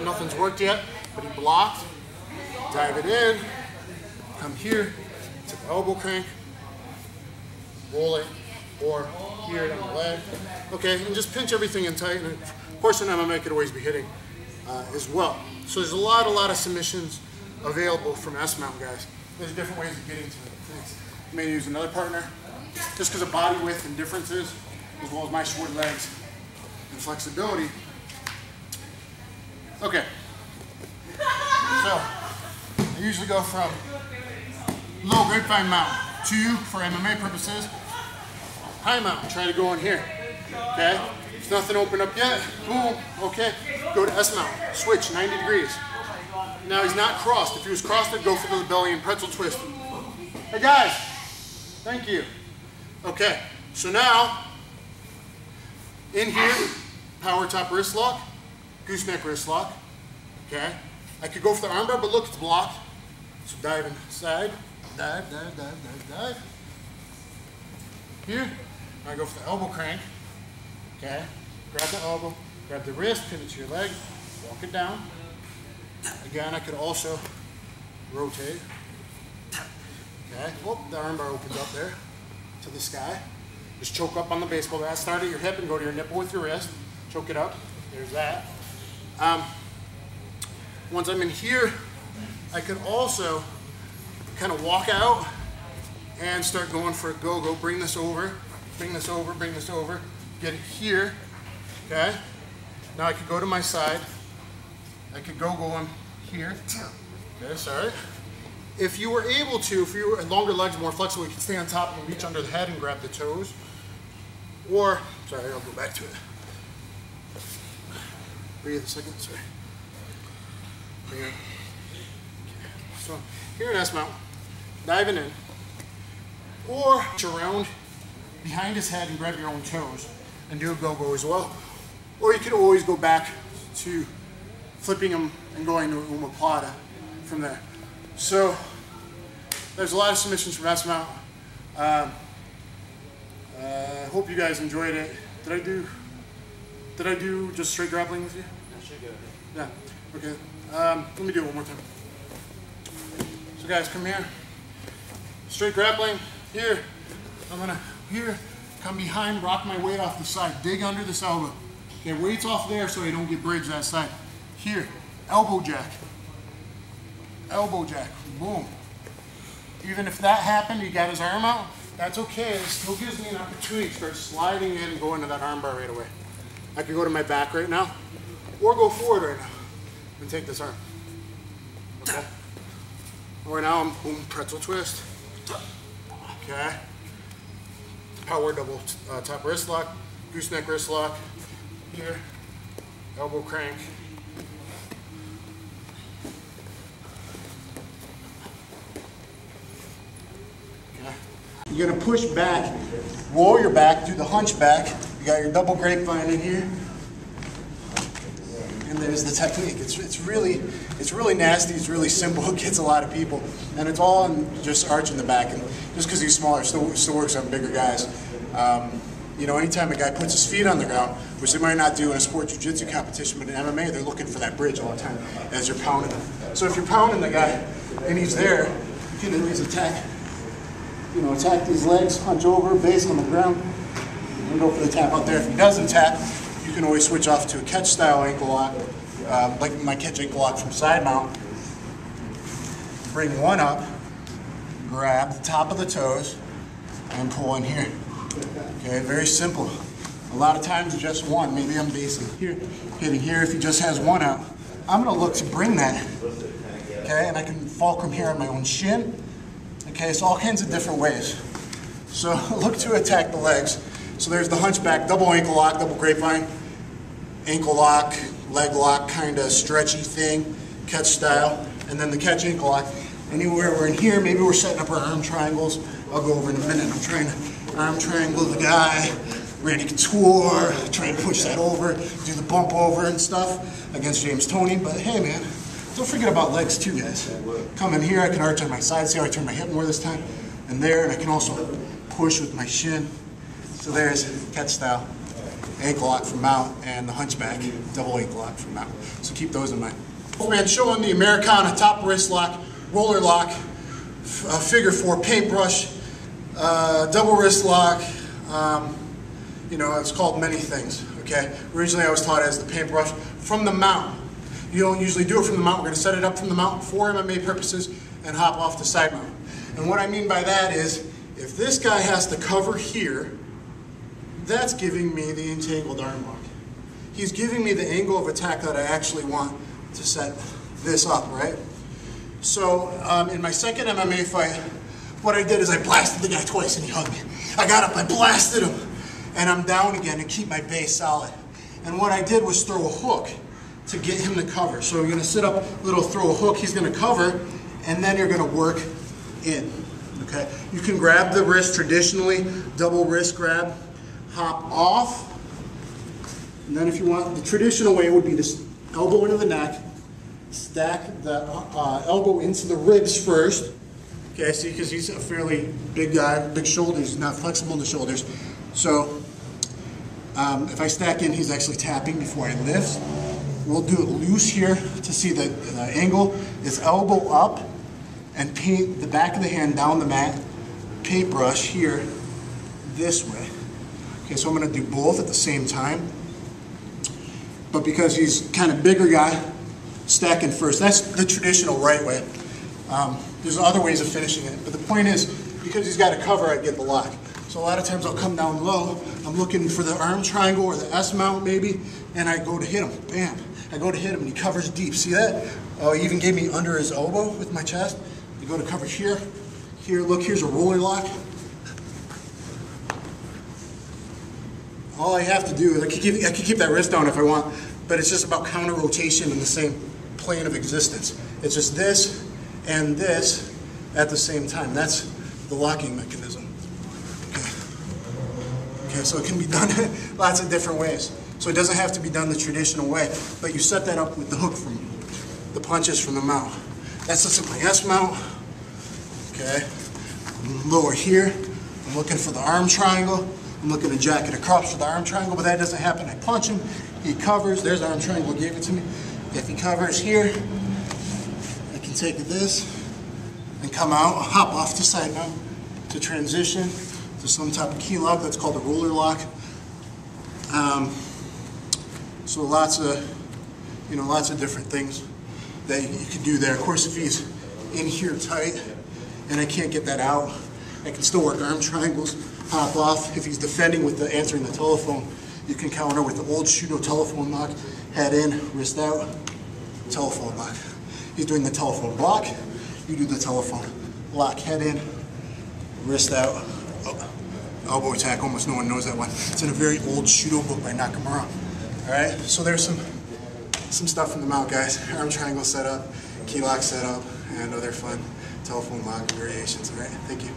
nothing's worked yet, but he blocked, dive it in, come here to the elbow crank, roll it, or here on the leg. Okay, and just pinch everything in tight. And of course in MMA could always be hitting as well. So there's a lot of submissions available from S-mount guys. There's different ways of getting to it. You may use another partner, just because of body width and differences, as well as my short legs and flexibility. Okay, so I usually go from low grapevine mount to, for MMA purposes, high mount. Try to go in here, okay? If nothing opened up yet, boom, okay. Go to S mount, switch 90 degrees. Now he's not crossed. If he was crossed, I'd go for the belly and pretzel twist. Hey guys, thank you. Okay, so now, in here, power top wrist lock, gooseneck wrist lock, okay? I could go for the armbar, but look, it's blocked. So dive inside, dive, dive, dive, dive, dive. Here, I go for the elbow crank, okay? Grab the elbow, grab the wrist, pin it to your leg, walk it down. Again, I could also rotate, okay? Oh, the armbar opens up there to the sky. Just choke up on the baseball bat, start at your hip and go to your nipple with your wrist. Choke it up, there's that. Once I'm in here, I could also kind of walk out and start going for a go-go. Bring this over, bring this over, bring this over. Get it here, okay? Now I could go to my side. I could go in here. Okay, sorry. If you were able to, if you were longer legs, more flexible, you could stay on top and reach under the head and grab the toes. Or, sorry, I'll go back to it. Breathe a second, sorry. Bring it. So here in S-mount, diving in, or around behind his head and grab your own toes and do a go-go as well. Or you could always go back to flipping him and going to omoplata from there. So there's a lot of submissions from S-mount. I hope you guys enjoyed it. Did I do just straight grappling with you? Yeah. Okay. Let me do it one more time. So guys, come here. Straight grappling. Here. I'm gonna come behind, rock my weight off the side, dig under this elbow. Okay, weight's off there so you don't get bridged that side. Here, elbow jack. Elbow jack. Boom. Even if that happened, he got his arm out, that's okay. It still gives me an opportunity to start sliding in and go into that arm bar right away. I could go to my back right now, or go forward right now and take this arm. Okay. Right now I'm boom, pretzel twist. Okay. Power double top wrist lock, gooseneck wrist lock. Here, elbow crank. You're gonna push back, roll your back, do the hunchback. You got your double grapevine in here. And there's the technique. It's really nasty, it's really simple, it gets a lot of people. And it's all in just arching the back. And just because he's smaller, still works on bigger guys. You know, anytime a guy puts his feet on the ground, which they might not do in a sport jiu-jitsu competition, but in MMA, they're looking for that bridge all the time as you're pounding them. So if you're pounding the guy and he's there, you can always attack, you know, attack these legs, hunch over, base on the ground, and go for the tap out there. If he doesn't tap, you can always switch off to a catch style ankle lock, like my catch ankle lock from side mount. Bring one up, grab the top of the toes, and pull in here. Okay, very simple. A lot of times just one. Maybe I'm basing here, hitting here. If he just has one out, I'm gonna look to bring that. Okay, and I can fulcrum here on my own shin. Okay, so all kinds of different ways. So look to attack the legs. So there's the hunchback, double ankle lock, double grapevine, ankle lock, leg lock, kind of stretchy thing, catch style, and then the catch ankle lock. Anywhere we're in here, maybe we're setting up our arm triangles. I'll go over in a minute. I'm trying to arm triangle the guy, Randy Couture, trying to push that over, do the bump over and stuff against James Toney. But hey man, don't forget about legs too, guys. Come in here, I can arch on my side. See how I turn my hip more this time? And there, and I can also push with my shin. So there's catch style, ankle lock from mount, and the hunchback, double ankle lock from mount. So keep those in mind. Man, showing the Americana top wrist lock, roller lock, figure four paintbrush, double wrist lock. You know, it's called many things. Okay. Originally, I was taught as the paintbrush from the mount. You don't usually do it from the mount. We're going to set it up from the mount for MMA purposes and hop off the side mount. And what I mean by that is, if this guy has to cover here, that's giving me the entangled arm lock. He's giving me the angle of attack that I actually want to set this up, right? So in my second MMA fight, what I did is I blasted the guy twice and he hugged me. I got up, I blasted him, and I'm down again to keep my base solid. And what I did was throw a hook to get him to cover. So you're gonna sit up, little throw a hook, he's gonna cover, and then you're gonna work in, okay? You can grab the wrist traditionally, double wrist grab, hop off, and then if you want, the traditional way would be to elbow into the neck, stack the elbow into the ribs first, okay, see, because he's a fairly big guy, big shoulders, he's not flexible in the shoulders. So if I stack in, he's actually tapping before I lift. We'll do it loose here to see the angle. Is elbow up and paint the back of the hand down the mat, paintbrush here this way. Okay, so I'm going to do both at the same time. But because he's kind of bigger guy, stacking first. That's the traditional right way. There's other ways of finishing it, but the point is, because he's got a cover, I get the lock. So a lot of times I'll come down low, I'm looking for the arm triangle or the S mount maybe, and I go to hit him, bam. I go to hit him and he covers deep. See that? Oh, he even gave me under his elbow with my chest. You go to cover here, here, look, here's a roller lock. All I have to do is, I could keep that wrist down if I want, but it's just about counter rotation in the same plane of existence. It's just this and this at the same time. That's the locking mechanism. Okay, so it can be done lots of different ways. So it doesn't have to be done the traditional way, but you set that up with the hook from the punches from the mount. That's just my S mount. Okay, lower here. I'm looking for the arm triangle. I'm looking to jack it across for the arm triangle, but that doesn't happen. I punch him, he covers. There's the arm triangle, gave it to me. If he covers here, I can take this and come out, hop off the side mount to transition to some type of key lock. That's called a roller lock. So lots of different things that you can do there. Of course, if he's in here tight and I can't get that out, I can still work arm triangles, hop off. If he's defending with the answering the telephone, you can counter with the old Shudo telephone lock, head in, wrist out, telephone lock. He's doing the telephone block, you do the telephone lock, head in, wrist out, elbow attack. Almost no one knows that one. It's in a very old Shudo book by Nakamura. All right, so there's some stuff from the mount, guys. Arm triangle set up, key lock set up, and other fun telephone lock variations. All right, thank you.